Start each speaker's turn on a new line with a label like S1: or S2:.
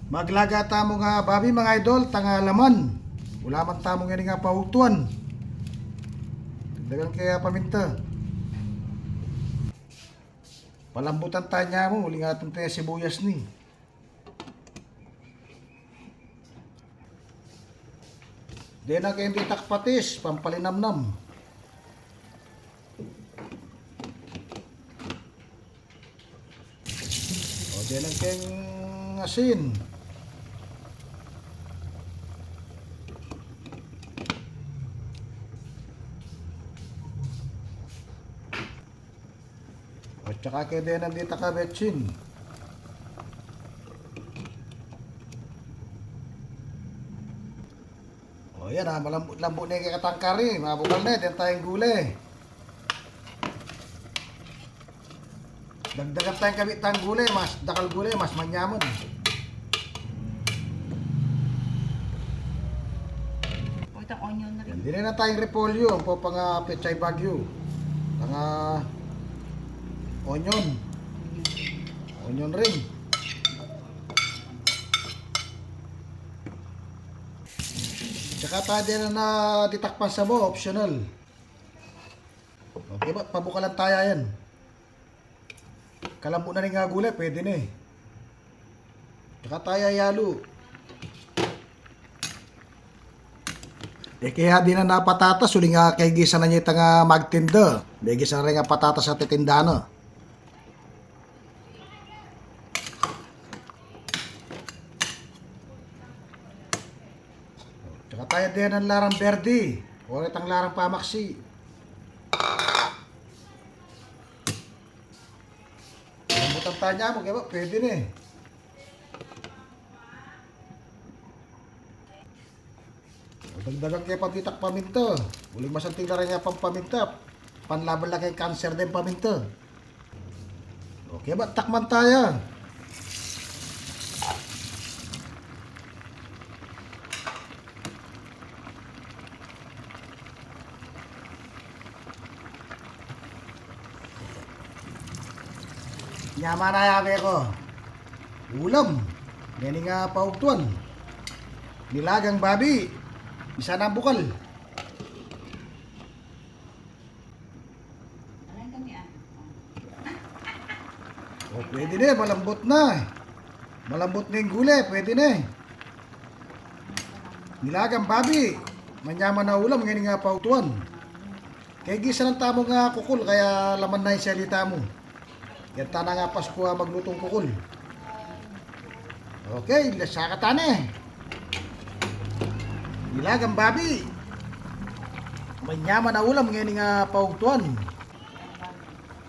S1: Maglaga tamo nga babi mga idol, tanga laman. Wala man tamo nga nga pahutuan. Dagang kaya paminta. Palambutan tayo niya mo, uli nga itong tayo sibuyas ni. Di na kayo hindi takpatis, pampalinamnam. O di na kayong asin. O tsaka kayo din nandito ka betsin. O yan ha, malambot na yung kakatangkari. Mabukal na, yan tayong gulay. Dagdagan tayong kabitang gulay, mas dakal gulay, mas manyaman.
S2: O itong onion na rin.
S1: Hindi na tayong repolyo, ang po pang pechay bagyo. Pang onion. Onion ring. Tsaka tayo din na ditakpan sa mo, optional. Okay ba? Pabukalan tayo yan. Kalambo na rin nga gulay, pwede na eh. Tsaka tayo yalo. Kaya di na napatatas, uli nga kay gisa na niya nga magtinda. May gisa na rin nga patatas sa titindano. Tsaka tayo din ng larang berdi. O itang larang pamaksi. Lambutan tayo niya mo, kaya ba? Pwede na eh. Dagdagan kayo pagtitak paminta. Uling masanting na rin nga pang paminta. Panlaban lang kay cancer din paminta. Okay ba? Takman tayo. Nyama na yabe ko. Ulam. Yan nga paugtuan. Nilagang babi. Isa na bukal.
S2: Alam kami
S1: O pwede na, malambot na. Malambot na yung gulay, pwede na. Nilagang babi. Manyaman na ulam, ngayon nga pautuan. Kaya gisa ng tamo nga kukul, kaya laman na yung salita mo. Yan ta na nga Pasko maglutong kukul. Okay, lasaka ta na. Nilagang babi. Manyaman na ulam, ngayon nga pautuan.